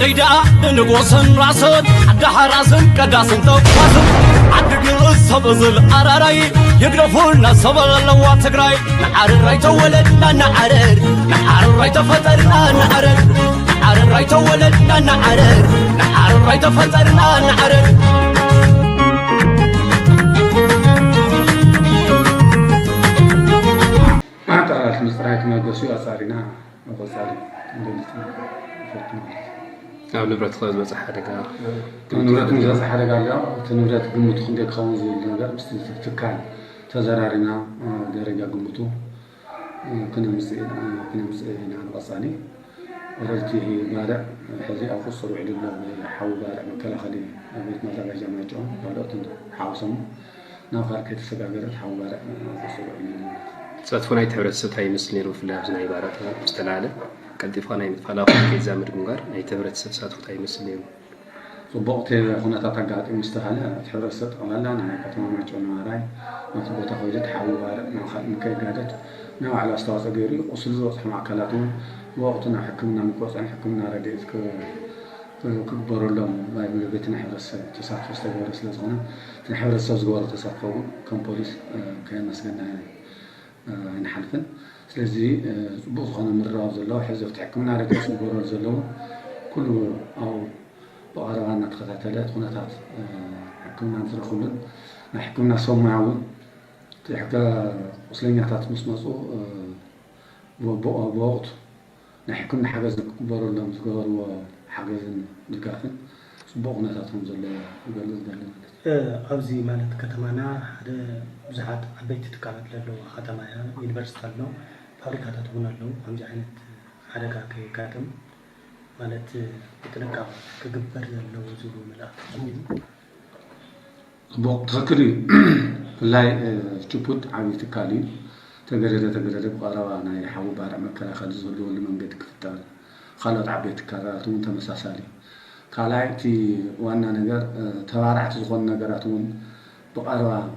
ليدا نقوسن راسن عدها راسن كداسن توقاسن عدق الصبزل أراراي يقرفولنا صبغ اللوات تقراي نحارر راي تولدنا نحارر نحارر راي تفترنا نحارر نحارر راي تولدنا نحارر نحارر راي تفترنا نحارر مستريح ما جسوا أصارينا أبصاري أو نبرة خلاص بس حدا قال نبرة بس حدا قال لا تنبرة قمت خندق خوان زي اللي قال بس تفكان تزرارنا درجة قمتو كنا مسئين عن بصاني ورلتي هي بارع حزي أو خسر وعلي الله حاول بارع مكلا خلي بيت مزاج جماعتهم بدأت حاوسهم نافر كده سبع قرر حاول بارع خسر وعلي الله ساتفوناي تبرت هاي مسلين في اللعب زي عبارات مستلعلة كنت فانا متفلاق في زامر جونجار أي تبرت ساتفوت هاي مسلين صبغت هنا تطقعت مستهلة تبرت ولا أنا كتما ما تقولنا راي ما تبغى تاخذ تحاول ما خد مكان قادت نوع على استواء غيري وصل زوج مع كلاتون وقتنا حكمنا مقص عن حكمنا رديت كبر لهم ما بيتنا حرس تساعد استغفر سلسلة تنحرس السوزجوار تساقون كم بوليس كان مسجنا نحلفن سلزي بوزغنا مرة زلوا حزب تحكمنا على جسم بورا زلوا كله أو بقرأنا تقطعات خناتات حكمنا نزرخون نحكمنا صوم معون تحكى وصلنا تات مسمصو وبوقت نحكمنا حجز بورا لهم زجار وحجز دكافن بوقنا تاتهم زلوا يقولون أبزي مالت كتمانا هذا بزحات عبيت تكالات له ختمايا يونيفرسيتي له فابريكات تكون له هم جاهين هذا كاتم مالت بتنقع كجبر له زلوا ملا بوقت ذكري لا شبوت عبيت تكالي تجرد بقرانا يحاول بارع مكلا خالد زلوا اللي من قد كفتار خالد عبيت تكالات ومتمساسالي كلايتي وانا نجار تبارعت زغون نجاراتون بقرا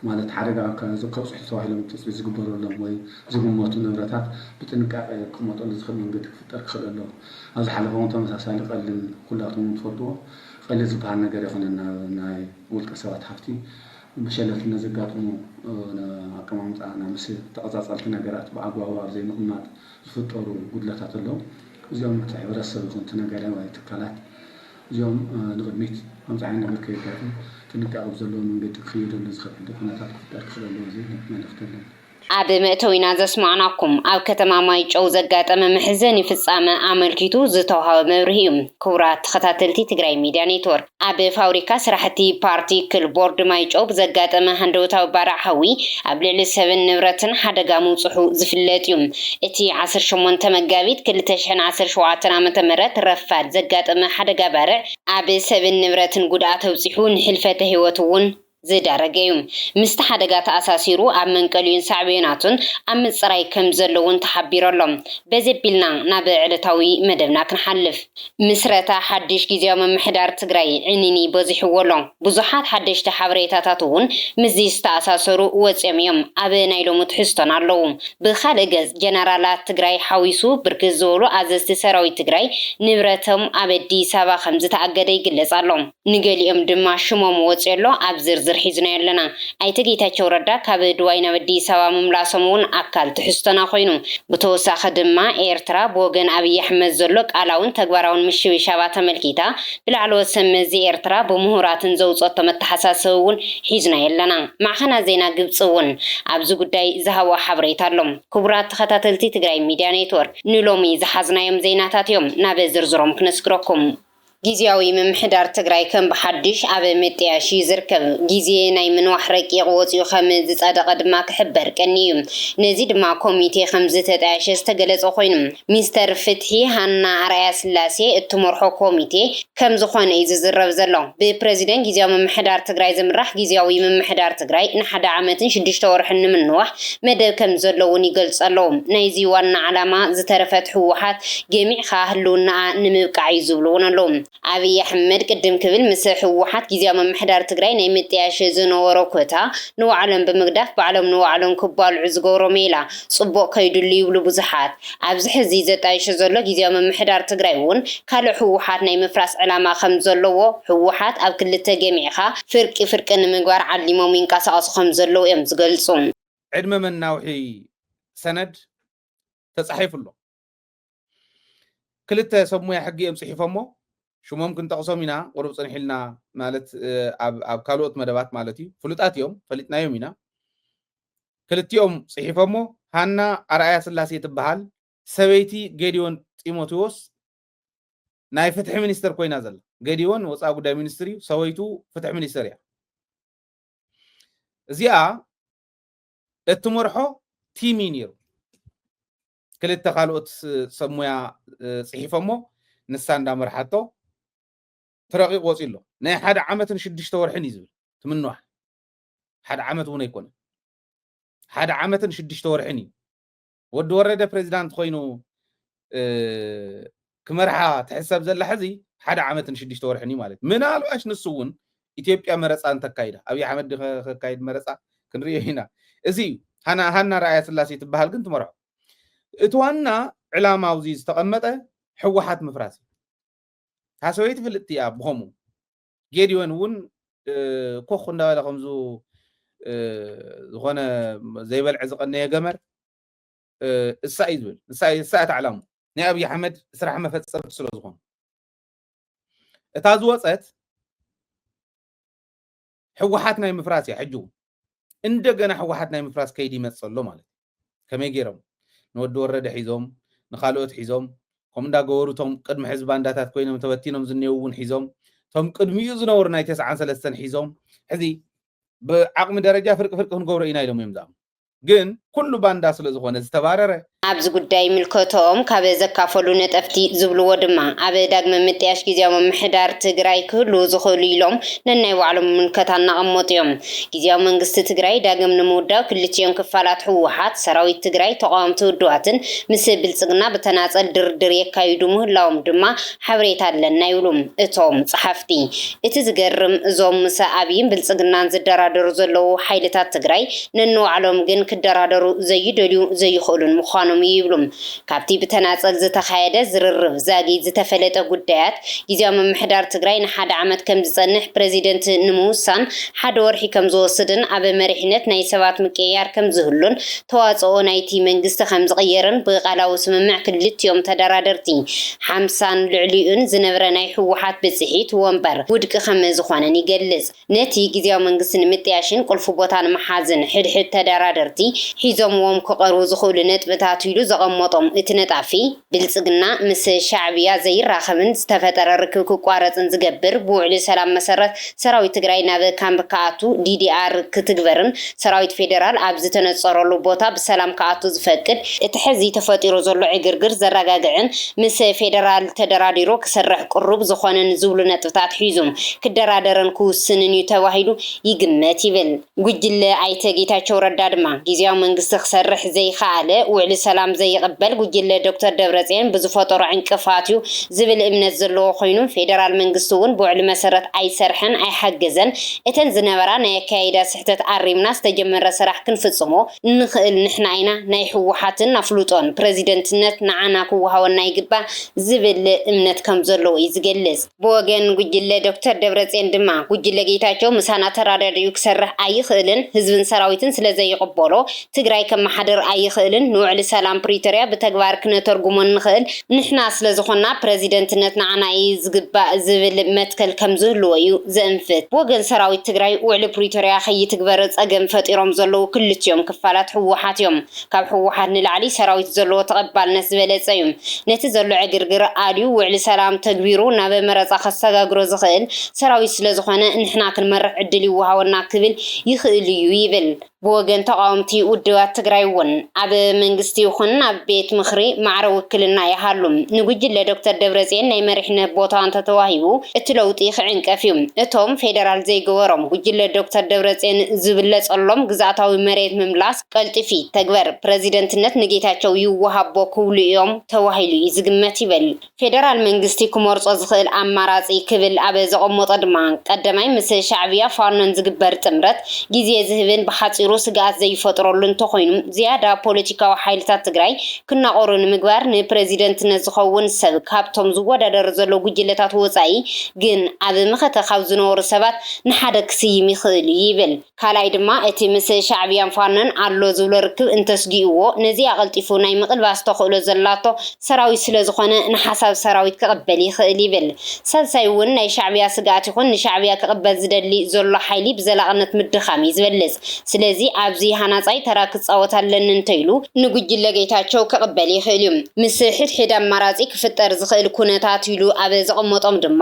مالت حرقة كذكر صحيح سواحل متصل زجبروا لهم وي زجماتون نبرتات بتنقع كمات اللي تخدم من قدك في الترك خلال له هذا حلقة تمساسالي قلل كلاتهم تفضوا قلل زبان نجار يخوننا ناي ولك سوات حفتي بشلت النزقاتهم كمان أنا مسي تقطع نجارات بعقوا زي نقمات فطروا قدلتات لهم اليوم تعبر السبب كنت نقرأ ويتكلم اليوم نغميت هم زعلنا بالكيكاتهم تنقع أبزلون من بيت خير اللي زخرج دفنا تأكل خلال الوزير ما نفتنا عب مأتوينا زسمعناكم أو كتما مايج أو زجات أمام محزني في السامة عمل كيتو زتوها مريم كورات خطاتلتي تجري ميديا نيتور عب فاوريكا سرحتي بارتي كل بورد مايج أو زجات أمام هندوتا وبارع حوي قبل لسبن نبرتن حدا قاموا صحو زفلات يوم اتي عصر شمون تمجابيت كل تشحن عصر شوعتنا متمرات رفات زجات أمام حدا قبارع عب سبن نبرتن قدعة وصحون حلفته هوتون زيد رجيم مستحدقات أساسيرو أمن كلين سعبيناتون أمن سراي كم زلون تحبير لهم بزبلنا نبع علتاوي مدبنا كنحلف مسرتا حدش جزيا من محدار تجري عنيني بزح ولون بزحات حدش تحبريتاتون مزيست أساسرو وزميم أبنايلو متحستن علوم بخالجز جنرالات تجري حويسو بركزولو أزست سراوي تجري نبرتهم أبدي سبا خمسة أجدي جلس علوم نقلي دما شموم وزيلو أبزر حزنا لنا أي تجيتها ردا كبد وين بدي سوا مملاسمون أكل تحستنا خينو بتوسع خدمة إيرترا بوجن أبي أحمد زلك علىون تجبرون مش بشبات ملكيتا بالعلو سمزي إيرترا بمهورات زوج أطمت حساسون حزنا لنا مع خنا زينا جبسون أبزو قداي زهوا حبريت لهم كبرات خطاتلتي تجري ميديا نيتور نلومي زحزنا يوم زيناتات يوم نبذر زرم كنسكركم جزياوي من محدار تجري كم بحدش عبد متياشي زركب جزية ناي من وحرك يغوص يخمز صدق دما كحبر كنيم نزيد مع كوميتي 15 استجلس أخوينم مستر فتحي هنا عريا سلاسي التمرحو كوميتي كم زخون إيز الرب زلون ببريزيدنت جزياوي من محدار تجري زمرح جزياوي من محدار تجري نحدا عمتن شدش تورح من نوح مدى كم زلوني قلص اللوم نايزي وانا علامة زترفت حوحات جميع خاهلونا نمبقى عيزولون اللوم አብይ አሕመድ ቅድም ክብል ምስ ሕወሓት ጊዜያዊ ምምሕዳር ትግራይ ናይ ምጥያሽ ዝነበሮ ኮታ ንባዕሎም ብምግዳፍ ባዕሎም ንባዕሎም ክባልዑ ዝገብሮ ሜላ ጽቡቕ ከይድሉ ይብሉ ብዙሓት ኣብዚ ሕዚ ዘጣይሽ ዘሎ ጊዜያዊ ምምሕዳር ትግራይ እውን ካልእ ሕወሓት ናይ ምፍራስ ዕላማ ከም ዘለዎ ሕወሓት ኣብ ክልተ ገሚዕኻ ፍርቂ ንምግባር ዓሊሞም ይንቀሳቐሱ ከም ዘለዉ እዮም ዝገልጹ ዕድመ መናውሒ ሰነድ ተጻሒፉሎ ክልተ ሰብ ሞያ ሕጊ እዮም ጽሒፎሞ شموم كنت أقسمينا وربصن حلنا مالت أب كالوت مدبات مالتي فلوتات يوم فلتنا يومينا كلت يوم صحيفة مو هانا أرأي سلاسية بحال سويتي جديون تيموتيوس ناي فتح منستر كوي نازل جديون وصاقو دا منستري سويتو فتح منستريا زيا التمرحو تيمينيرو كلت تقالوت سمويا صحيفة مو نسان دا مرحاتو ترقيق وصيله ناي حد عامة شدش تورحن يزبل تمنوح حد عامة هنا يكون حد عامة شدش تورحني ود ورده بريزيدنت خوينو كمرحة تحسب زل حزي حد عامة شدش تورحني مالت منالو اش نسون إثيوبيا مرصان تكايده أبي أحمد كايد مرصا كنريه هنا ازي هنا رأي سلاسي تبهال كنت مرحو اتوانا علامة وزيز تقمته حوحات مفراسي هاسويت في الاتياب بهمو جيديون ون كوخنا ولا خمزو زغنا زي بالعز قلنا يا قمر الساعة تعلم ني أبي أحمد صراحة ما فتصل زغون تازو وصت حوحاتنا مفراسي حجو اندقنا حوحاتنا مفراس كيدي متصلو مالك كما يجيرم نود ورد حيزوم نخالوت حيزوم كم دا جورو توم قدم حزب بانداتات كوينهم تبتينهم زنيوون حيزوم توم قدم يوزنور نايتس 9 حيزوم حزي بعقم درجة فرق هنقول إنا يلوم يمزام جن كل بانداس لزخون استبارره ኣብዚ ጉዳይ ምልከቶም ካብ ዘካፈሉ ነጠፍቲ ዝብልዎ ድማ ኣብ ዳግመ ምጥያሽ ጊዜያዊ ምምሕዳር ትግራይ ክህሉ ዝኽእሉ ኢሎም ነናይ ባዕሎም ምልከታ እናቐመጡ እዮም ጊዜያዊ መንግስቲ ትግራይ ዳግም ንምውዳው ክልቲኦም ክፋላት ሕወሓት ሰራዊት ትግራይ ተቃዋምቲ ውድባትን ምስ ብልጽግና በተናጸል ድርድር የካይዱ ምህላዎም ድማ ሓበሬታ ኣለና ይብሉም እቶም ጸሓፍቲ እቲ ዝገርም እዞም ምስ ኣብይን ብልጽግናን ዝደራደሩ ዘለዉ ሓይልታት ትግራይ ነንባዕሎም ግን ክደራደሩ ዘይደልዩ ዘይኽእሉን ምዃኖም ይብሉም ካብቲ በተናጸል ዝተኻየደ ዝርርብ ዛጊ ዝተፈለጠ ጉዳያት ጊዜያዊ ምምሕዳር ትግራይ ንሓደ ዓመት ከም ዝጸንሕ ፕሬዚደንት ንምውሳን ሓደ ወርሒ ከም ዝወስድን ኣብ መሪሕነት ናይ ሰባት ምቅያር ከም ዝህሉን ተዋጽኦ ናይቲ መንግስቲ ከም ዝቕየርን ብቃላዊ ስምምዕ ክልቲኦም ተደራደርቲ 50 ልዕሊኡን ዝነበረ ናይ ሕወሓት ብጽሒት ወንበር ውድቂ ከም ዝኾነን ይገልጽ ነቲ ጊዜያዊ መንግስቲ ንምጥያሽን ቁልፉ ቦታ ንምሓዝን ሕድሕድ ተደራደርቲ ሒዞምዎም ክቐርቡ ዝኽእሉ ነጥብታት ኢሉ ዘቐመጦም እቲ ነጣፊ ብልጽግና ምስ ሻዕብያ ዘይራኸብን ዝተፈጠረ ርክብ ክቋረጽን ዝገብር ብውዕሊ ሰላም መሰረት ሰራዊት ትግራይ ናብ ካምፕ ከኣቱ ዲዲአር ክትግበርን ሰራዊት ፌደራል ኣብ ዝተነጸረሉ ቦታ ብሰላም ከኣቱ ዝፈቅድ እቲ ሕዚ ተፈጢሩ ዘሎ ዕግርግር ዘረጋግዕን ምስ ፌደራል ተደራዲሩ ክሰርሕ ቅሩብ ዝኾነን ዝብሉ ነጥብታት ሒዞም ክደራደረን ክውስንን እዩ ተባሂሉ ይግመት ይብል ጉጅለ ኣይተ ጌታቸው ረዳ ድማ ጊዜያዊ መንግስቲ ክሰርሕ ዘይከኣለ ውዕሊ ሰላም ዘይቅበል ጉጅለ ዶክተር ደብረጽዮን ብዝፈጠሩ ዕንቅፋት እዩ ዝብል እምነት ዘለዎ ኮይኑ ፌደራል መንግስቲ እውን ብውዕሊ መሰረት ኣይሰርሕን ኣይሓገዘን እተን ዝነበራ ናይ ኣካይዳ ስሕተት ኣሪምና ዝተጀመረ ስራሕ ክንፍጽሞ ንኽእል ንሕና ኢና ናይ ሕወሓትን ኣፍሉጦን ፕሬዚደንትነት ንዓና ክወሃወና ይግባእ ዝብል እምነት ከም ዘለዎ እዩ ዝገልጽ ብወገን ጉጅለ ዶክተር ደብረጽዮን ድማ ጉጅለ ጌታቸው ምሳና ተራዳድዩ ክሰርሕ ኣይኽእልን ህዝብን ሰራዊትን ስለዘይቕበሎ ትግራይ ከመሓደር ኣይኽእልን ንውዕሊ ሰላም ፕሪቶሪያ በተግባር ክነተርጉሞ ንኽእል ንሕና ስለ ዝኾና ፕሬዚደንትነት ንዓና ዝግባእ ዝብል መትከል ከም ዝህልዎ እዩ ዘንፍት ወገን ሰራዊት ትግራይ ውዕሊ ፕሪቶሪያ ከይትግበር ጸገም ፈጢሮም ዘለዉ ክልቲኦም ክፋላት ሕወሓት እዮም ካብ ሕወሓት ንላዕሊ ሰራዊት ዘለዎ ተቐባልነት ዝበለጸ እዩ ነቲ ዘሎ ዕግርግር ኣልዩ ውዕሊ ሰላም ተግቢሩ ናብ መረጻ ከሰጋግሮ ዝኽእል ሰራዊት ስለ ዝኾነ ንሕና ክንመርሕ ዕድል ይወሃወና ክብል ይኽእል እዩ ይብል بوغن تقاومتي ودوات تግራይ ውን ኣብ መንግስቲ ይኹን ኣብ ቤት ምኽሪ ማዕረ ውክልና ይሃሉም ንጉጅለ ዶክተር ደብረጽዮን ናይ መሪሕነት ቦታ እንተተዋሂቡ እቲ ለውጢ ክዕንቀፍ እዩ እቶም ፌደራል ዘይገበሮም ጉጅለ ዶክተር ደብረጽዮን ዝብለጸሎም ግዛታዊ መሬት ምምላስ ቀልጥፊ ተግበር ፕሬዚደንትነት ንጌታቸው ይወሃቦ ክብሉ እዮም ተዋሂሉ ይዝግመት ይበል ፌደራል መንግስቲ ክመርጾ ዝኽእል ኣማራጺ ክብል ኣብ ዘቐመጠ ድማ ቀዳማይ ምስ ሻዕብያ ፋኖን ዝግበር ጥምረት ግዜ ዝህብን ብሓጺሩ ስጋት ዘይፈጥረሉ እንተኾይኑ ዝያዳ ፖለቲካዊ ሓይልታት ትግራይ ክናቆሩ ንምግባር ንፕሬዚደንትነት ዝኸውን ሰብ ካብቶም ዝወዳደር ዘሎ ጉጅለታት ወጻኢ ግን ኣብ ምኽተ ካብ ዝነበሩ ሰባት ንሓደ ክስይም ይኽእል ይብል ካልኣይ ድማ እቲ ምስ ሻዕብያን ፋኖን ኣሎ ዝብሎ ርክብ እንተስጊእዎ ነዚ ኣቐልጢፉ ናይ ምቕልባስ ተኽእሎ ዘላቶ ሰራዊት ስለ ዝኾነ ንሓሳብ ሰራዊት ክቕበል ይኽእል ይብል ሳልሳይ እውን ናይ ሻዕብያ ስጋት ይኹን ንሻዕብያ ክቕበል ዝደሊ ዘሎ ሓይሊ ብዘላቕነት ምድኻም ይዝበልጽ ስለዚ ኣብዚ ሃናጻይ ተራ ክጻወት ኣለኒ እንተይሉ ንጉጅለ ጌታቸው ክቕበል ይኽእል እዩ ምስ ሕድሕድ ኣማራጺ ክፍጠር ዝኽእል ኩነታት ኢሉ ኣብ ዘቐመጦም ድማ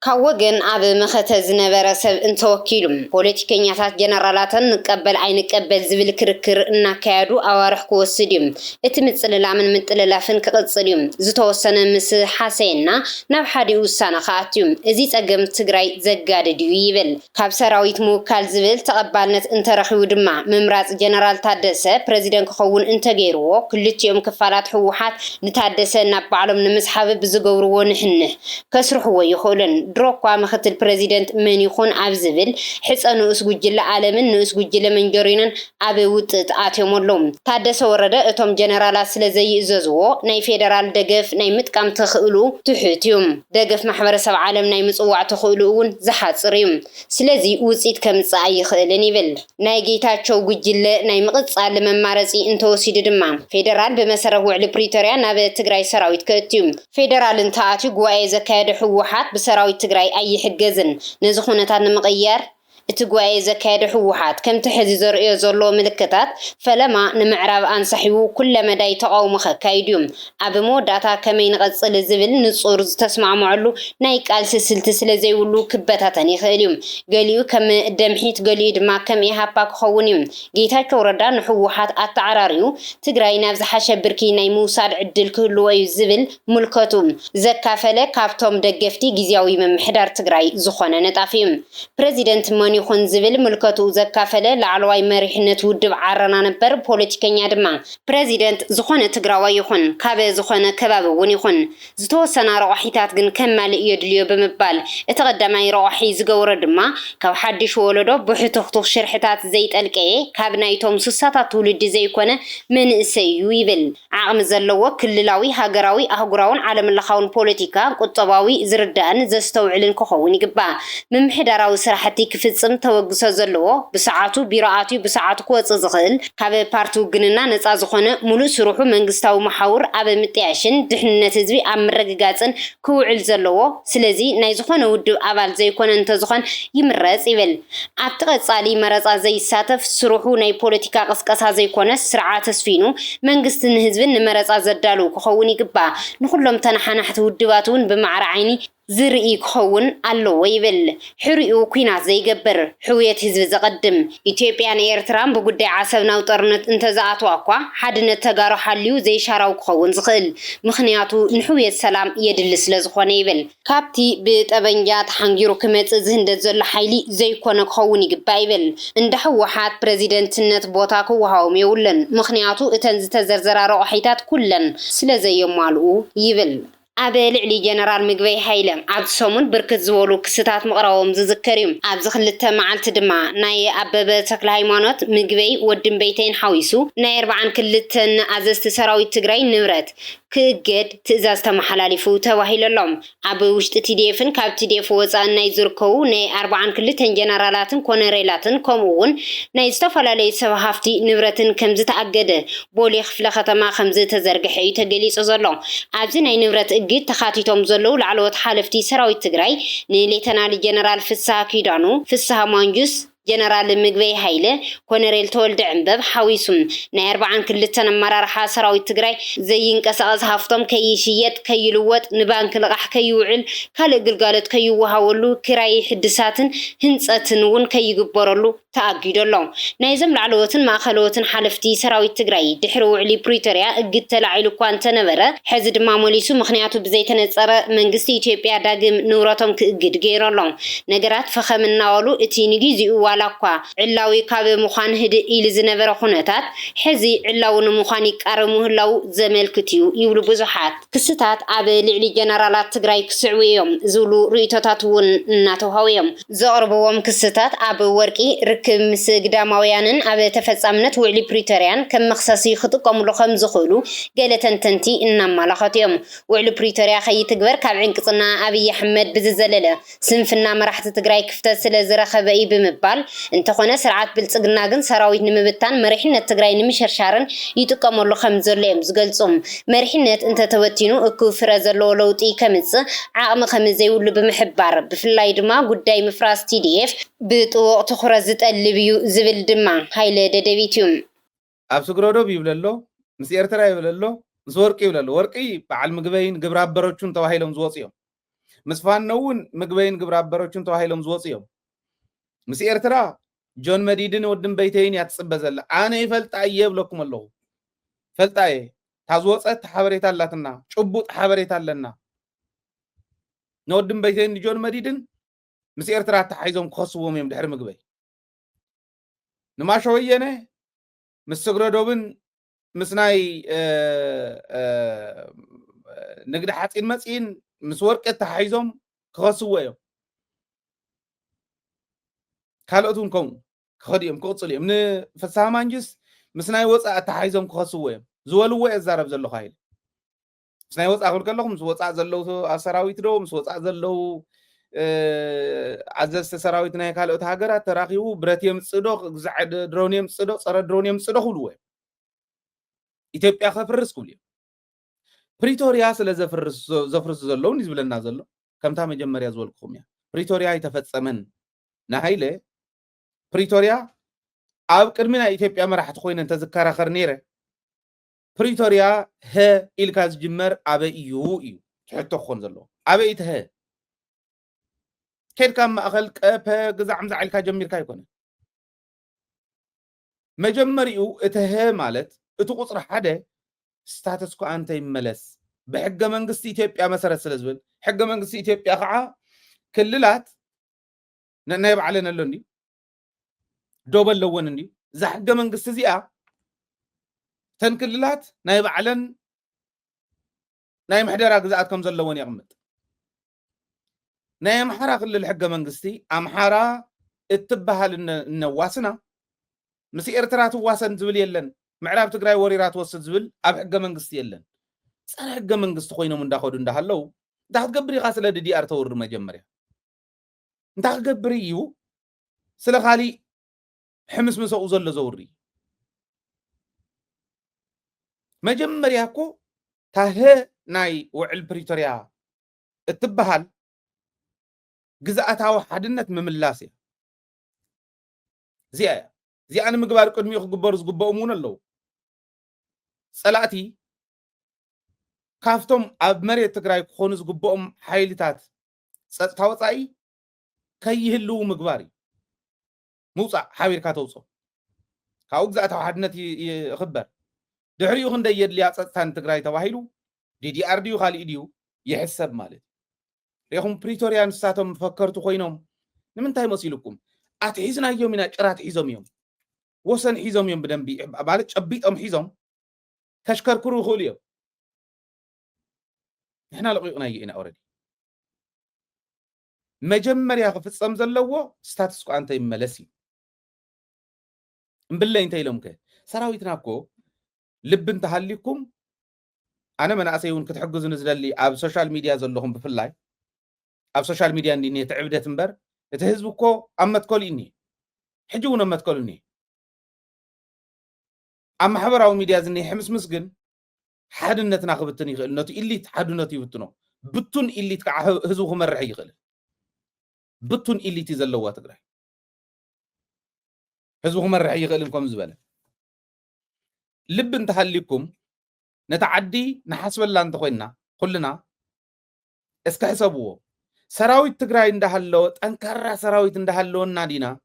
ካብ ወገን ኣብ ምኽተ ዝነበረ ሰብ እንተወኪሉ ፖለቲከኛታት ጀነራላትን ንቀበል ኣይንቀበል ዝብል ክርክር እናካያዱ ኣዋርሕ ክወስድ እዩ እቲ ምጽልላምን ምጥልላፍን ክቕጽል እዩ ዝተወሰነ ምስ ሓሰይና ናብ ሓደ ውሳነ ከኣትዩ እዚ ጸገም ትግራይ ዘጋድድ እዩ ይብል ካብ ሰራዊት ምውካል ዝብል ተቐባልነት እንተረኺቡ ድማ ምምራጽ ጀነራል ታደሰ ፕሬዚደንት ክኸውን እንተገይርዎ ክልቲኦም ክፋላት ሕወሓት ንታደሰ ናብ ባዕሎም ንምስሓብ ብዝገብርዎ ንሕንሕ ከስርሕዎ ይኽእሉን ድሮኳ ምክትል ፕሬዚደንት መን ይኹን ኣብ ዝብል ሕፀኑ እስጉጅለ ዓለምን ንእስጉጅለ መንጀሪንን ኣብ ውጥት ኣትየሞሎም ታደሰ ወረደ እቶም ጀነራላት ስለዘይእዘዝዎ ናይ ፌደራል ደገፍ ናይ ምጥቃም ተኽእሉ ትሕትዮም ደገፍ ማሕበረሰብ ዓለም ናይ ምጽዋዕ ተኽእሉ እውን ዝሓጽር እዩ ስለዚ ውጽኢት ከምጽእ ይኽእልን ይብል ናይ ጌታቸው ጉጅለ ናይ ምቕጻል መማረጺ እንተወሲድ ድማ ፌደራል በመሰረት ውዕሊ ፕሪቶሪያ ናብ ትግራይ ሰራዊት ከእትዩ ፌደራል እንተኣትዩ ጉባኤ ዘካየደ ሕወሓት በሰራዊት ትግራይ ኣይሕገዝን ነዚ ኩነታት ንምቕያር እቲ ጉባኤ ዘካየደ ሕወሓት ከምቲ ሕዚ ዘርእዮ ዘሎ ምልክታት ፈለማ ንምዕራብ አንሳሒቡ ኩለ መዳይ ተቃውሞ ከካይድ እዩ ኣብ መወዳእታ ከመይ ንቐጽል ዝብል ንጹር ዝተስማዕምዐሉ ናይ ቃልሲ ስልቲ ስለዘይብሉ ክበታተን ይኽእል እዩ ገሊኡ ከም ደምሒት ገሊኡ ድማ ከም ኢሃፓ ክኸውን እዩ ጌታቸው ረዳ ንሕወሓት ኣተዓራርዩ ትግራይ ናብ ዝሓሸ ብርኪ ናይ ምውሳድ ዕድል ክህልዎ እዩ ዝብል ምልከቱ ዘካፈለ ካብቶም ደገፍቲ ጊዜያዊ ምምሕዳር ትግራይ ዝኾነ ነጣፍ እዩ ፕሬዚደንት ይኹን ዝብል ምልከቱ ዘካፈለ ላዕለዋይ መሪሕነት ውድብ ዓረና ነበር ፖለቲከኛ ድማ ፕሬዚደንት ዝኾነ ትግራዋይ ይኹን ካበ ዝኾነ ከባቢ እውን ይኹን ዝተወሰነ ረቑሒታት ግን ከማል የድልዮ ብምባል እቲ ቀዳማይ ረቑሒ ዝገብሮ ድማ ካብ ሓድሽ ወለዶ ብሕትኽትኽ ሽርሕታት ዘይጠልቀየ ካብ ናይቶም ስሳታት ትውልዲ ዘይኮነ መንእሰይ እዩ ይብል ዓቕሚ ዘለዎ ክልላዊ ሃገራዊ ኣህጉራውን ዓለምለኻውን ፖለቲካ ቁጠባዊ ዝርዳእን ዘስተውዕልን ክኸውን ይግባእ ምምሕዳራዊ ስራሕቲ ክፍጽም ተወግሶ ዘለዎ ብሰዓቱ ቢሮኣትዩ ብሰዓቱ ክወጽእ ዝኽእል ካብ ፓርቲ ውግንና ነፃ ዝኾነ ሙሉእ ስሩሑ መንግስታዊ መሓውር ኣብ ምጥያሽን ድሕንነት ህዝቢ ኣብ ምርግጋጽን ክውዕል ዘለዎ ስለዚ ናይ ዝኾነ ውድብ ኣባል ዘይኮነ እንተዝኾን ይምረጽ ይብል ኣብቲ ቀጻሊ መረፃ ዘይሳተፍ ስሩሑ ናይ ፖለቲካ ቅስቀሳ ዘይኮነ ስርዓት ተስፊኑ መንግስቲ ንህዝብን ንመረፃ ዘዳሉ ክኸውን ይግባእ ንኹሎም ተናሓናሕቲ ውድባት እውን ብማዕረ ዓይኒ ዝርኢ ክኸውን ኣለዎ ይብል ሕሪኡ ኩናት ዘይገብር ሕውየት ህዝቢ ዘቀድም ኢትዮጵያን ኤርትራን ብጉዳይ ዓሰብናዊ ጦርነት እንተዝኣትዋ እኳ ሓድነት ተጋሩ ሓልዩ ዘይሻራው ክኸውን ዝኽእል ምኽንያቱ ንሕውየት ሰላም የድሊ ስለ ዝኾነ ይብል ካብቲ ብጠበንጃ ተሓንጊሩ ክመጽእ ዝህንደት ዘሎ ሓይሊ ዘይኮነ ክኸውን ይግባእ ይብል እንደ ሕወሓት ፕሬዚደንትነት ቦታ ክወሃቦም የብሉን ምኽንያቱ እተን ዝተዘርዘራ ረቑሒታት ኩለን ስለዘየማልኡ ይብል ኣብ ልዕሊ ጀነራል ምግበይ ሃይለ ኣብ ሰሙን ብርክት ዝበሉ ክስታት መቕረቦም ዝዝከር እዩ ኣብዚ ክልተ መዓልቲ ድማ ናይ ኣበበ ተክለ ሃይማኖት ምግበይ ወድን ቤተይን ሓዊሱ ናይ 42 ኣዘዝቲ ሰራዊት ትግራይ ንብረት ክእገድ ትእዛዝ ተመሓላሊፉ ተባሂለሎም ኣብ ውሽጢ ቲዲኤፍን ካብ ቲዲኤፍ ወፃኢ ናይ ዝርከቡ ናይ 42 ጀነራላትን ኮነሬላትን ከምኡውን ናይ ዝተፈላለዩ ሰብ ሃፍቲ ንብረትን ከም ዝተኣገደ ቦሌ ክፍለ ከተማ ከም ዝተዘርግሐ እዩ ተገሊጹ ዘሎ ኣብዚ ናይ ንብረት እግድ ተኻቲቶም ዘለው ላዕለዎት ሓለፍቲ ሰራዊት ትግራይ ንሌተናል ጀነራል ፍስሓ ኪዳኑ ፍስሓ ማንጁስ ጀነራል ምግበይ ሃይለ ኮነሬል ተወልደ ዕንበብ ሓዊሱም ናይ 42 ኣመራርሓ ሰራዊት ትግራይ ዘይንቀሳቐስ ሃፍቶም ከይሽየጥ ከይልወጥ ንባንክ ልቓሕ ከይውዕል ካልእ ግልጋሎት ከይወሃወሉ ክራይ ሕድሳትን ህንፀትን እውን ከይግበረሉ ተኣጊዶሎ ናይዞም ላዕለዎትን ማእኸለዎትን ሓለፍቲ ሰራዊት ትግራይ ድሕሪ ውዕሊ ፕሪቶሪያ እግድ ተላዒሉ እኳ እንተነበረ ሕዚ ድማ መሊሱ ምክንያቱ ብዘይተነፀረ መንግስቲ ኢትዮጵያ ዳግም ንብረቶም ክእግድ ገይረሎ ነገራት ፈኸም እናበሉ እቲ ንግዜኡ ዋላ እኳ ዕላዊ ካብ ምዃን ህድእ ኢሉ ዝነበረ ኩነታት ሕዚ ዕላው ንምዃን ይቃረብ ምህላው ዘመልክት እዩ ይብሉ ብዙሓት ክስታት ኣብ ልዕሊ ጀነራላት ትግራይ ክስዕቡ እዮም ዝብሉ ርእቶታት እውን እናተውሃቡ እዮም ዘቕርብዎም ክስታት ኣብ ወርቂ ርክብ ምስ ግዳማውያንን ኣብ ተፈጻምነት ውዕሊ ፕሪቶሪያን ከም መክሰሲ ክጥቀምሉ ከም ዝኽእሉ ገለ ተንተንቲ እናመላኸቱ እዮም ውዕሊ ፕሪቶሪያ ከይትግበር ካብ ዕንቅፅና ኣብይ ኣሕመድ ብዝዘለለ ስንፍና መራሕቲ ትግራይ ክፍተት ስለ ዝረኸበ እዩ ብምባል እንተኾነ ስርዓት ብልፅግና ግን ሰራዊት ንምብታን መሪሕነት ትግራይ ንምሸርሻርን ይጥቀመሉ ከም ዘሎ እዮም ዝገልጹም መሪሕነት እንተተወቲኑ እኩብ ፍረ ዘለዎ ለውጢ ከምፅእ ዓቕሚ ከም ዘይብሉ ብምሕባር ብፍላይ ድማ ጉዳይ ምፍራስ TDF ብጥቡቕ ትኩረት ዝጠልብ እዩ ዝብል ድማ ሃይለ ደደቢት እዩ ኣብ ስግሮዶብ ይብለሎ ምስ ኤርትራ ይብለሎ ምስ ወርቂ ይብለሎ ወርቂ በዓል ምግበይን ግብረ አበሮቹን ተባሂሎም ዝወፁ እዮም ምስ ፋኖ እውን ምግበይን ግብረ አበሮቹን ተባሂሎም ዝወፁ እዮም ምስ ኤርትራ ጆን መዲድን ወድን በይተይን ያትፅበ ዘላ ኣነ ይፈልጣ የብለኩም ኣለኹ ፈልጣየ ታዝወፀት ሓበሬታ ኣላትና ጭቡጥ ሓበሬታ ኣለና نودم بيتين جون مديدن مس إرترا تحيزهم خصوهم يوم دحر مقبي نما شوية مس سقردوبن مسناي نقد حاتين مسين مس ورقة تحيزهم خصوهم خالقتهم كون خديهم كوصلي من فسامانجس مسناي وصا تحيزهم خصوهم زولوا يزارب زلو خايل سناي وصا أقول لكم وصا زلو سراويت دو مس وصا زلو عزز سراويتنا كالو تهاجرات تراخيو براتيم صدق زعد درونيم صدق صار درونيم صدق هلوه إثيوبيا خفرس كولي بريتوريا سلا زفرس زلو نزبلنا زلو كم تام جمريا زولكم يا بريتوريا يتفصمن نهايله بريتوريا أب كرمنا إثيوبيا ما راح تخوين أنت ذكر آخر نيره بريتوريا ها إلكاز جمر أبى يو حتى خون زلو أبى إتها كيف كان أخل كأبه جزع مزعل كجمير كيكون مجمريو إتها مالت إتوقصر حدا ستاتس كو أنت يملس بحق منقص إثيوبيا مسرة سلزول حق منقص إثيوبيا خا كللات نايب علينا اللوندي دوبل لونندي زح حق منقص زيا تنكللات نايب علن نايم حدرا جزات كم زلون يغمد نايم حرا كل الحق منقصتي أم حرا اتبها للنواسنا مسي إرترات واسن زبل يلن معراب تقراي وريرات وسط زبل أب حق منقصتي يلن سأل حق منقصت خوينا من داخل هلو ده تقبري غاسل دي أرتور مجمري ده تقبريو سلخالي حمس مسو زل زوري مجمري أكو تاه ناي وعل بريتوريا اتبهال جزءاتها وحدنت مملاسي زي أنا مقبار قدمي يخبرز قبا أمون اللو صلاتي كافتم أب مريت تقراي خونز قبا أم حيلتات تاوطاي كي يهلو مقباري موصع حاوير كاتوصو كاو جزءاتها وحدنت يخبر دحريو خندا يدلي أصطان تقراي تواهيلو دي أرديو خالي إديو يحسب مالي ريخم بريتوريان ساتم فكرتو خوينهم نمن تاي مسيلكم أتحيزنا يومنا قرات حيزم يوم وسن حيزم يوم بدنبي بالك شبيت أم حيزم تشكر كرو خوليو إحنا لقينا يجينا أوردي مجمريا خفصم زلوا ستاتسكو أنت يملسي بالله انت يلومك سراويتنا كو لبن تحليكم أنا من أسيون كتحجز نزل لي أب سوشيال ميديا زلهم بفلاي أب سوشيال ميديا إني تعبدة تنبر تهزبكو أما تقوليني حجون أما تقولني أما حبراو ميديا زني حمس مسجن حد النتنا خبتني غل نتي اللي حد نتي بتنو بتون اللي تكع هزوهم الرعي غل بتون اللي تزلوا تقرأ هزوهم الرعي غل لكم زبالة لبن تحليكم نتعدي نحسب الله أنت خوينا كلنا اسك حسابه سراويت تقرأ إن دهالو أنكر سراويت إن دهالو نادينا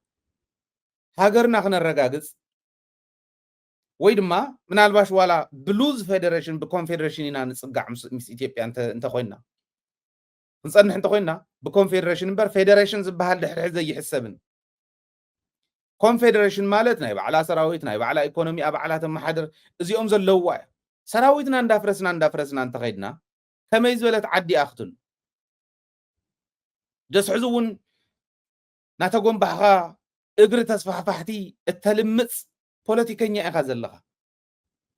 ሃገርና ክነረጋግጽ ወይ ድማ ምናልባሽ ዋላ ብሉዝ ፌደሬሽን ብኮንፌደሬሽን ኢና ንጽጋዕ ምስ ኢትዮጵያ እንተ ኮይና ንጸንሕ እንተ ኮይና ብኮንፌደሬሽን እምበር ፌደሬሽን ዝበሃል ድሕሪ ሕዚ ዘይሕሰብን ኮንፌደሬሽን ማለት ናይ ባዕላ ሰራዊት ናይ ባዕላ ኢኮኖሚ ኣባዕላት መሓደር እዚኦም ዘለውዋ ሰራዊትና እንዳፍረስና እንተኸይድና ከመይ ዝበለት ዓዲ ኣኽትል ደስሕዙውን ናተጎንባሕኻ እግሪ ተስፋሕፋሕቲ እተልምጽ ፖለቲከኛ ኢኻ ዘለኻ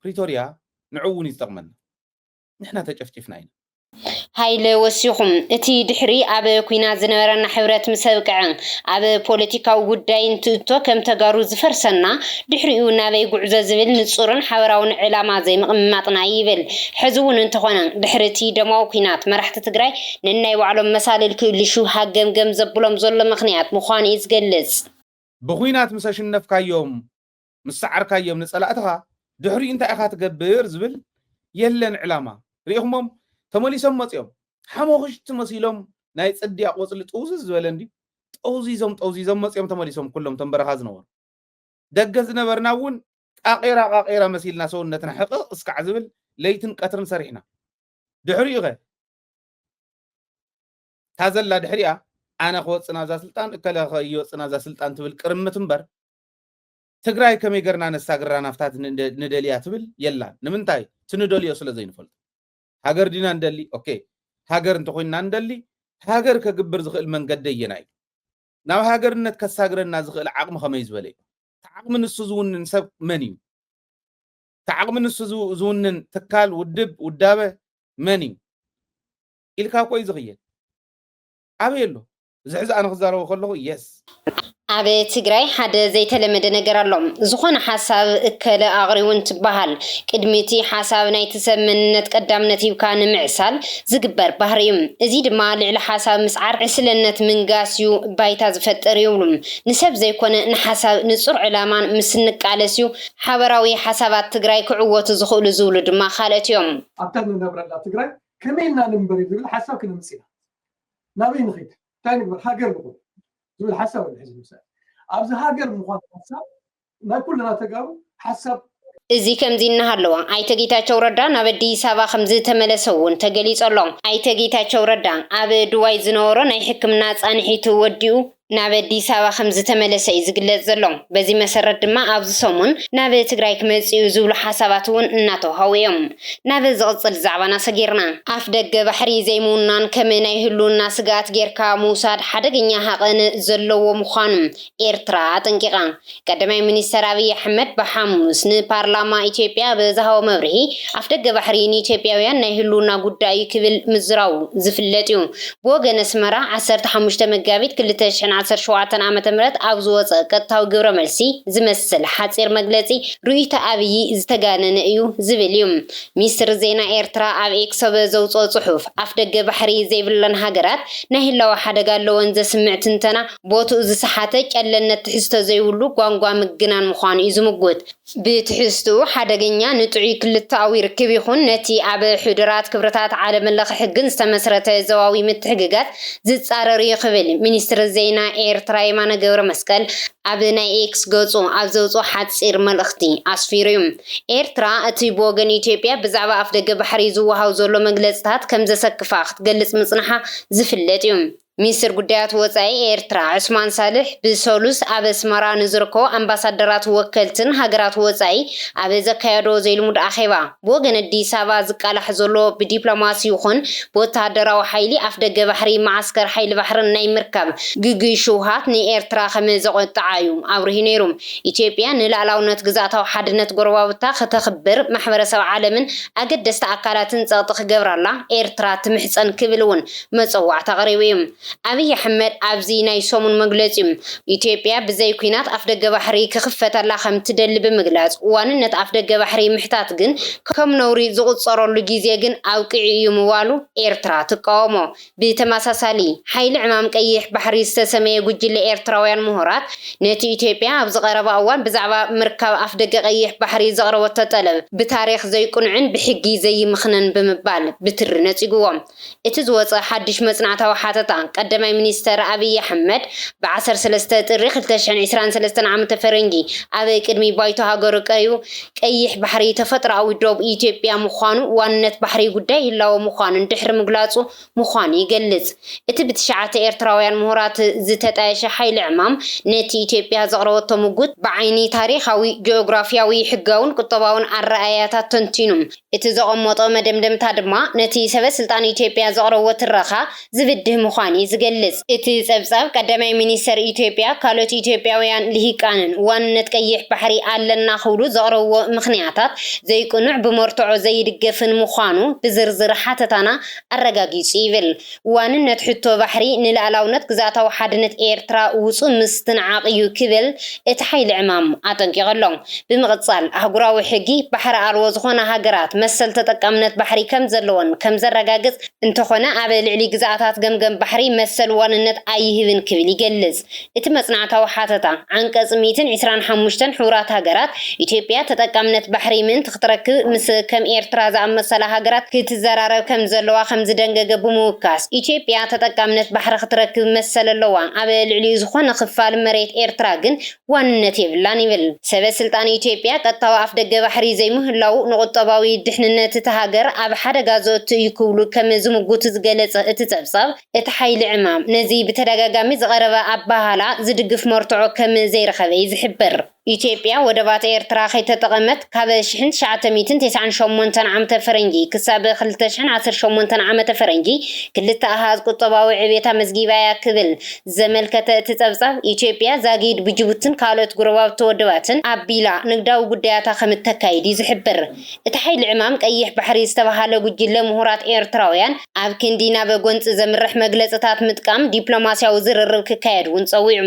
ፕሪቶሪያ ንዕውን ይጠቕመና ንሕና ተጨፍጭፍና ኢና ሃይለ ወሲኹም እቲ ድሕሪ ኣብ ኩናት ዝነበረና ሕብረት ምሰብቅዕን ኣብ ፖለቲካዊ ጉዳይ እንትእቶ ከም ተጋሩ ዝፈርሰና ድሕሪኡ ናበይ ጉዕዞ ዝብል ንጹርን ሓበራውን ዕላማ ዘይምቕማጥና ይብል ሕዚ እውን እንተኾነ ድሕሪ እቲ ደማዊ ኩናት መራሕቲ ትግራይ ነናይ ባዕሎም መሳልል ክእልሹ ሃገምገም ዘብሎም ዘሎ ምኽንያት ምዃኑ እዩ ዝገልጽ ብኩናት ምስ ኣሸነፍካዮም ምስ ሰዓርካዮም ንጸላእትኻ ድሕሪኡ እንታይ ኢኻ ትገብር ዝብል የለን ዕላማ ርኢኹሞም ተመሊሶም መጽዮም ሓሞኽሽቲ መሲሎም ናይ ጽድያ ቆጽሊ ጥውዝ ዝበለ እንዲ ጠውዚዞም መጽዮም ተመሊሶም ኩሎም ተንበረኻ ዝነበሩ ደገ ዝነበርና እውን ቃቄራ መሲልና ሰውነትና ሕቕቕ እስካዕ ዝብል ለይትን ቀትርን ሰሪሕና ድሕሪኡ ኸ ታዘላ ድሕሪኣ ኣነ ክወፅና ዛ ስልጣን እከለ ይወፅና ዛ ስልጣን ትብል ቅርምት እምበር ትግራይ ከመይ ገርና ነሳግራ ናፍታት ንደልያ ትብል የላን ንምንታይ ትንደልዮ ስለ ዘይንፈልጥ ሃገር ዲና እንደሊ ኦኬ ሃገር እንተኮይና እንደሊ ሃገር ከግብር ዝኽእል መንገዲ የና እዩ ናብ ሃገርነት ከሳግረና ዝኽእል ዓቕሚ ከመይ ዝበለ እዩ ተዓቕሚ ንሱ ዝውንን ሰብ መን እዩ ተዓቕሚ ንሱ ዝውንን ትካል ውዳበ መን እዩ ኢልካ ኮይ ዝኽየል ኣበይ ኣሎ እዚ ሕዚ ኣነ ክዛረቦ ከለኹ የስ ኣብ ትግራይ ሓደ ዘይተለመደ ነገር ኣሎ ዝኾነ ሓሳብ እከለ ኣቕሪውን ትበሃል ቅድሚቲ ሓሳብ ናይቲ ሰብ መንነት ቀዳምነት ሂብካ ንምዕሳል ዝግበር ባህሪ እዩ እዚ ድማ ልዕሊ ሓሳብ ምስዓር ዕስለነት ምንጋስ እዩ ባይታ ዝፈጥር ይብሉ ንሰብ ዘይኮነ ንሓሳብ ንጹር ዕላማን ምስ ንቃለስ እዩ ሓበራዊ ሓሳባት ትግራይ ክዕወቱ ዝኽእሉ ዝብሉ ድማ ካልኦት እዮም ኣብታ ንነብረላ ትግራይ ከመይና ንንበር ዝብል ሓሳብ ክንምጽኢና ናበይ ንኸይድ እንታይ ንግበር ሃገር ንኹን ዝብል ሓሳብ ንሕዝብ ምሳሌ ኣብዚ ሃገር ምዃን ሓሳብ ናይ ኩልና ተጋሩ ሓሳብ እዚ ከምዚ እናሃለዋ ኣይተ ጌታቸው ረዳ ናብ ኣዲስ ኣበባ ከምዚ ተመለሰ እውን ተገሊጹ ኣሎ ኣይተ ጌታቸው ረዳ ኣብ ድዋይ ዝነበሮ ናይ ሕክምና ጻንሒቱ ወዲኡ ናብ ኣዲስ ኣበባ ከምዚ ተመለሰ እዩ ዝግለጽ ዘሎ በዚ መሰረት ድማ ኣብዚ ሰሙን ናብ ትግራይ ክመጽኡ ዝብሉ ሓሳባት እውን እናተውሃቡ እዮም ናብ ዝቕጽል ዛዕባና ሰጊርና ኣፍ ደገ ባሕሪ ዘይምውናን ከም ናይ ህልውና ስጋት ጌርካ ምውሳድ ሓደገኛ ሃቐን ዘለዎ ምዃኑ ኤርትራ ጠንቂቓ ቀዳማይ ሚኒስተር ኣብይ ኣሕመድ ብሓሙስ ንፓርላማ ኢትዮጵያ ብዝሃቦ መብርሂ ኣፍ ደገ ባሕሪ ንኢትዮጵያውያን ናይ ህልውና ጉዳይ ክብል ምዝራቡ ዝፍለጥ እዩ ብወገን ኣስመራ 15 መጋቢት 2017 ዓመተ ምህረት ኣብ ዝወፀ ቀጥታዊ ግብረ መልሲ ዝመስል ሓፂር መግለጺ ርኡይተ ኣብይ ዝተጋነነ እዩ ዝብል እዩ ሚኒስትር ዜና ኤርትራ ኣብ ኤክስ ዘውፅኦ ጽሑፍ ኣፍ ደገ ባሕሪ ዘይብለን ሃገራት ናይ ህላዊ ሓደጋ ኣለወን ዘስምዕ ትንተና ቦትኡ ዝሰሓተ ጨለነት ትሕዝቶ ዘይብሉ ጓንጓ ምግናን ምዃኑ እዩ ዝምጉት ብትሕዝትኡ ሓደገኛ ንጥዑይ ክልተኣዊ ርክብ ይኹን ነቲ ኣብ ሕድራት ክብረታት ዓለም ለኸ ሕግን ዝተመስረተ ዘዋዊ ምትሕግጋት ዝጻረር ይኽብል ሚኒስትር ዜና ኤርትራ የማነ ገብረ መስቀል ኣብ ናይ ኤክስ ገጹ ኣብ ዘውፅኦ ሓፂር መልእኽቲ ኣስፊሩ እዩ ኤርትራ እቲ ብወገን ኢትዮጵያ ብዛዕባ ኣፍ ደገ ባሕሪ ዝወሃብ ዘሎ መግለጽታት ከም ዘሰክፋ ክትገልጽ ምጽናሓ ዝፍለጥ እዩ ሚኒስትር ጉዳያት ወፃኢ ኤርትራ ዑስማን ሳልሕ ብሰሉስ ኣብ ኣስመራ ንዝርከቡ ኣምባሳደራት ወከልትን ሃገራት ወፃኢ ኣብ ዘካየዶ ዘይልሙድ ኣኼባ ብወገን ኣዲስ ኣበባ ዝቃላሕ ዘሎ ብዲፕሎማሲ ይኹን ብወተሃደራዊ ሓይሊ ኣፍ ደገ ባሕሪ ማዓስከር ሓይሊ ባሕርን ናይ ምርካብ ግግይ ሽውሃት ንኤርትራ ከም ዘቆጥዓ እዩ ኣብርሂ ነይሩ ኢትዮጵያ ንላዕላውነት ግዛእታዊ ሓድነት ጎረባብታ ከተኽብር ማሕበረሰብ ዓለምን ኣገደስቲ ኣካላትን ፀቕጢ ክገብራላ ኤርትራ ትምሕፀን ክብል እውን መፀዋዕታ ቀሪቡ እዩ ኣብይ ኣሕመድ ኣብዚ ናይ ሰሙን መግለፂ ኢትዮጵያ ብዘይ ኩናት ኣፍ ደገ ባሕሪ ክኽፈተላ ከም ትደሊ ብምግላጽ ዋንነት ኣፍ ደገ ባሕሪ ምሕታት ግን ከም ነውሪ ዝቁፀረሉ ግዜ ግን ኣውቂዒ እዩ ምባሉ ኤርትራ ትቃወሞ ብተመሳሳሊ ሓይሊ ዕማም ቀይሕ ባሕሪ ዝተሰመየ ጉጅለ ኤርትራውያን ምሁራት ነቲ ኢትዮጵያ ኣብ ዝቐረበ እዋን ብዛዕባ ምርካብ ኣፍ ደገ ቀይሕ ባሕሪ ዘቕረበቶ ጠለብ ብታሪክ ዘይቁንዕን ብሕጊ ዘይምኽነን ብምባል ብትሪ ነፂግዎም እቲ ዝወፀ ሓድሽ መጽናዕታዊ ሓተታ ቀዳማይ ሚኒስተር አብይ አሕመድ ب13 ጥሪ 2023 ዓመተ ፈረንጂ ኣብ ቅድሚ ባይቶ ሃገሩ ቀይሕ ባሕሪ ተፈጥሮኣዊ ዶብ ኢትዮጵያ ምዃኑ ዋንነት ባሕሪ ጉዳይ ይላው ምዃኑ ድሕሪ ምግላጹ ምዃኑ ይገልጽ። እቲ ብትሽዓተ ኤርትራውያን ምሁራት ዝተጣየሸ ሓይሊ ዕማም ነቲ ኢትዮጵያ ዘቕረበቶ ምጉት ብዓይኒ ታሪኻዊ ጂኦግራፊያዊ ሕጋውን ቁጠባውን ኣረኣያታት ተንቲኑ እቲ ዘቐመጦ መደምደምታ ድማ ነቲ ሰበስልጣን ኢትዮጵያ ዘቕረቦ ትረኻ ዝብድህ ምዃኑ ዝገልጽ። እቲ ጸብጻብ ቀዳማይ ሚኒስተር ኢትዮጵያ ካልኦት ኢትዮጵያውያን ልሂቃንን ዋንነት ቀይሕ ባሕሪ ኣለና ክብሉ ዘቕረብዎ ምኽንያታት ዘይቅኑዕ ብመርትዖ ዘይድገፍን ምዃኑ ብዝርዝር ሓተታና ኣረጋጊጹ ይብል። ዋንነት ሕቶ ባሕሪ ንላዕላውነት ግዛታዊ ሓድነት ኤርትራ ውፁእ ምስትንዓቕ እዩ ክብል እቲ ሓይሊ ዕማም ኣጠንቂቖሎም። ብምቕጻል ኣህጉራዊ ሕጊ ባሕሪ ኣልቦ ዝኾነ ሃገራት መሰል ተጠቃምነት ባሕሪ ከም ዘለዎን ከም ዘረጋግጽ እንተኾነ ኣብ ልዕሊ ግዛታት ገምገም ባሕሪ መሰል ዋንነት ኣይህብን ክብል ይገልጽ። እቲ መጽናዕታዊ ሓተታ ዓንቀጽ 125 ሕቡራት ሃገራት ኢትዮጵያ ተጠቃምነት ባሕሪ ምንት ክትረክብ ምስ ከም ኤርትራ ዝኣመሰላ ሃገራት ክትዘራረብ ከም ዘለዋ ከም ዝደንገገ ብምውካስ ኢትዮጵያ ተጠቃምነት ባሕሪ ክትረክብ መሰል ኣለዋ ኣብ ልዕሊኡ ዝኾነ ክፋል መሬት ኤርትራ ግን ዋንነት የብላን ይብል። ሰበስልጣን ኢትዮጵያ ቀጥታዊ ኣፍ ደገ ባሕሪ ዘይምህላው ንቁጠባዊ ድሕንነት እቲ ሃገር ኣብ ሓደጋ ዘእቱ እዩ ክብሉ ከም ዝምጉት ዝገለጸ እቲ ጸብጻብ እቲ ሓይሊ ዕማም ነዚ ብተደጋጋሚ ዝቐረበ ኣባሃላ ዝድግፍ መርትዖ ከም ዘይረኸበ ይዝሕብር። ኢትዮጵያ ወደባት ኤርትራ ከይተጠቐመት ካብ 1998 ዓመተ ፈረንጂ ክሳብ 2018 ዓመተ ፈረንጂ ክልተ ኣሃዝ ቁጠባዊ ዕቤታ መዝጊባያ ክብል ዘመልከተ እቲ ጸብጻብ ኢትዮጵያ ዛጊድ ብጅቡትን ካልኦት ጉረባብቲ ወደባትን ኣቢላ ንግዳዊ ጉዳያታ ከም እተካይድ ይዝሕብር። እቲ ሓይሊ ዕማም ቀይሕ ባሕሪ ዝተባሃለ ጉጅለ ምሁራት ኤርትራውያን ኣብ ክንዲ ናብ ጎንፂ ዘምርሕ መግለጽታት ምጥቃም ዲፕሎማስያዊ ዝርርብ ክካየድ እውን ጸዊዑ።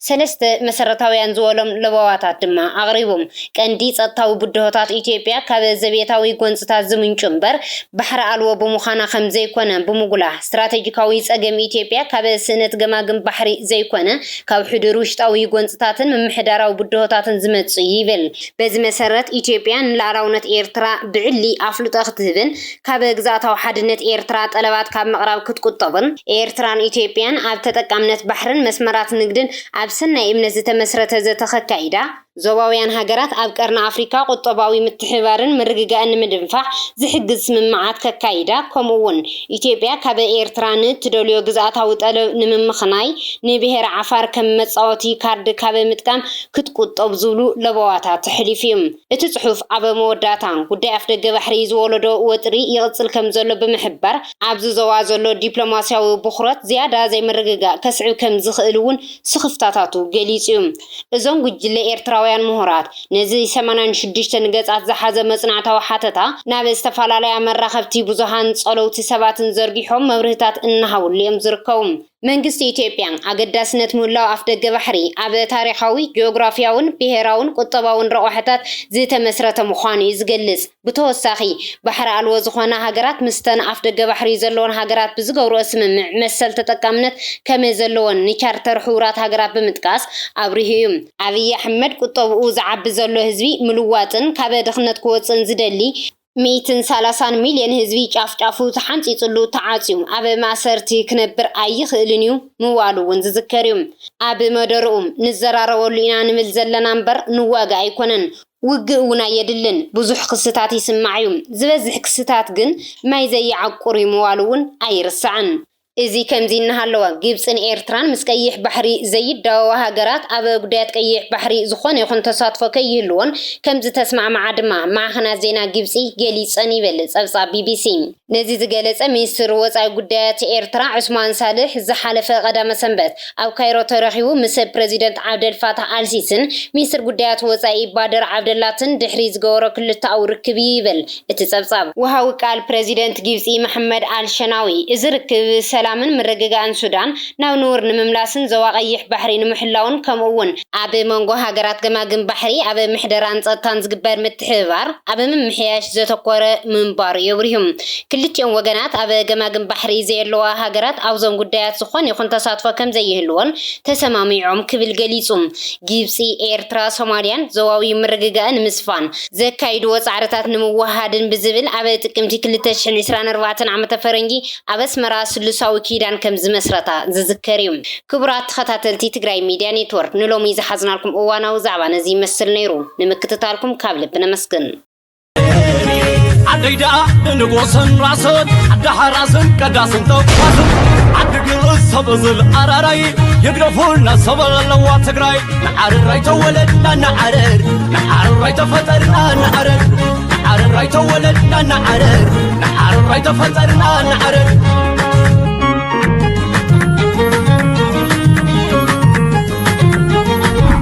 ሰለስተ መሰረታውያን ዝበሎም ለባዋት ድማ ኣቕሪቦም ቀንዲ ጸጥታዊ ብድሆታት ኢትዮጵያ ካብ ዘቤታዊ ጎንፅታት ዝምንጩ እምበር ባሕሪ ኣልቦ ብምዃና ከም ዘይኮነ ብምጉላህ ስትራቴጂካዊ ጸገም ኢትዮጵያ ካብ ስእነት ገማግም ባሕሪ ዘይኮነ ካብ ሕዱር ውሽጣዊ ጎንፅታትን ምምሕዳራዊ ብድሆታትን ዝመጽ ይብል። በዚ መሰረት ኢትዮጵያ ንላዕላውነት ኤርትራ ብዕሊ ኣፍልጦ ክትህብን ካብ ግዛታዊ ሓድነት ኤርትራ ጠለባት ካብ ምቕራብ ክትቁጠብን ኤርትራን ኢትዮጵያን ኣብ ተጠቃምነት ባሕርን መስመራት ንግድን ኣብ ሰናይ እምነት ዝተመስረተ ዘተኸካይዳ ዞባውያን ሃገራት ኣብ ቀርና ኣፍሪካ ቁጠባዊ ምትሕባርን ምርግጋእን ንምድንፋዕ ዝሕግዝ ስምምዓት ከካይዳ ከምኡውን ኢትዮጵያ ካብ ኤርትራ ንትደልዮ ግዛታዊ ጠለብ ንምምኽናይ ንብሔረ ዓፋር ከም መጻወቲ ካርድ ካብ ምጥቃም ክትቁጠብ ዝብሉ ለበዋታት ተሕሊፍ እዩ። እቲ ጽሑፍ ኣብ መወዳእታ ጉዳይ ኣፍ ደገ ባሕሪ ዝወለዶ ወጥሪ ይቕጽል ከም ዘሎ ብምሕባር ኣብዚ ዞባ ዘሎ ዲፕሎማስያዊ ብኽረት ዝያዳ ዘይምርግጋእ ከስዕብ ከም ዝኽእል እውን ስኽፍታታቱ ገሊጹ እዩ። እዞም ጉጅለ ኤርትራውያን ምሁራት ነዚ 86 ገጻት ዝሓዘ መጽናዕታዊ ሓተታ ናብ ዝተፈላለያ መራኸብቲ ብዙሃን ጸለውቲ ሰባትን ዘርጊሖም መብርህታት እናሃብሉ እዮም ዝርከቡ። መንግስቲ ኢትዮጵያ ኣገዳስነት ምህላው ኣፍ ደገ ባሕሪ ኣብ ታሪኻዊ ጂኦግራፊያውን ብሄራውን ቁጠባውን ረቑሕታት ዝተመስረተ ምዃኑ እዩ ዝገልጽ። ብተወሳኺ ባሕሪ ኣልቦ ዝኾነ ሃገራት ምስተን ኣፍ ደገ ባሕሪ ዘለዎን ሃገራት ብዝገብርኦ ስምምዕ መሰል ተጠቃምነት ከመይ ዘለዎን ንቻርተር ሕቡራት ሃገራት ብምጥቃስ ኣብርሂ እዩ። አብይ አሕመድ ቁጠብኡ ዝዓቢ ዘሎ ህዝቢ ምልዋጥን ካብ ድኽነት ክወፅን ዝደሊ 130 ሚልዮን ህዝቢ ጫፍጫፉ ተሓንፂፅሉ ተዓፅዩ ኣብ ማእሰርቲ ክነብር ኣይኽእልን እዩ ምዋሉ እውን ዝዝከር እዩ። ኣብ መደርኡ ንዘራረበሉ ኢና ንብል ዘለና እምበር ንዋጋ ኣይኮነን። ውግእ እውን ኣየድልን። ብዙሕ ክስታት ይስማዕ እዩ። ዝበዝሕ ክስታት ግን ማይ ዘይዓቁር እዩ ምዋሉ እውን ኣይርስዕን። እዚ ከምዚ እናሃለዋ ግብፅን ኤርትራን ምስ ቀይሕ ባሕሪ ዘይዳወዋ ሃገራት ኣብ ጉዳያት ቀይሕ ባሕሪ ዝኾነ ይኹን ተሳትፎ ከይህልዎን ከምዚ ተስማዕማዓ ድማ ማዕኸናት ዜና ግብፂ ገሊፀን ይብል ጸብጻብ ቢቢሲ። ነዚ ዝገለጸ ሚኒስትር ወፃኢ ጉዳያት ኤርትራ ዑስማን ሳልሕ ዝሓለፈ ቀዳመ ሰንበት ኣብ ካይሮ ተረኺቡ ምስ ፕሬዚደንት ዓብደልፋታሕ አልሲስን ሚኒስትር ጉዳያት ወፃኢ ባደር ዓብደላትን ድሕሪ ዝገበሮ ክልተኣዊ ርክብ ይብል እቲ ጸብጻብ። ወሃዊ ቃል ፕሬዚደንት ግብፂ መሐመድ አልሸናዊ እዚ ርክብ ሰላምን ምርግጋእን ሱዳን ናብ ንውር ንምምላስን ዞባ ቀይሕ ባሕሪ ንምሕላውን ከምኡውን ኣብ መንጎ ሃገራት ገማግም ባሕሪ ኣብ ምሕደራን ጸጥታን ዝግበር ምትሕብባር ኣብ ምምሕያሽ ዘተኮረ ምንባሩ የብርሂም። ክልቲኦም ወገናት ኣብ ገማግም ባሕሪ ዘየለዋ ሃገራት ኣብዞም ጉዳያት ዝኾነ ይኹን ተሳትፎ ከም ዘይህልዎን ተሰማሚዖም ክብል ገሊጹ። ግብፂ፣ ኤርትራ፣ ሶማልያን ዞባዊ ምርግጋእን ምስፋን ዘካይድዎ ጻዕርታት ንምዋሃድን ብዝብል ኣብ ጥቅምቲ 2024 ዓመተ ፈረንጂ ኣብ ኣስመራ ስሉሳዊ ታሪኻዊ ኪዳን ከም ዝመስረታ ዝዝከር እዩ ክቡራት ተኸታተልቲ ትግራይ ሚድያ ኔትወርክ ንሎሚ ዝሓዝናልኩም እዋናዊ ዛዕባ ነዚ ይመስል ነይሩ ንምክትታልኩም ካብ ልቢ ነመስግን عديدا نقوسن راسن عدها راسن كداسن توقاسن عدقل الصبزل أراراي يقرفولنا صبر اللوات تقراي نعرر رايتو ولدنا نعرر نعرر رايتو فترنا نعرر نعرر رايتو ولدنا نعرر نعرر رايتو فترنا نعرر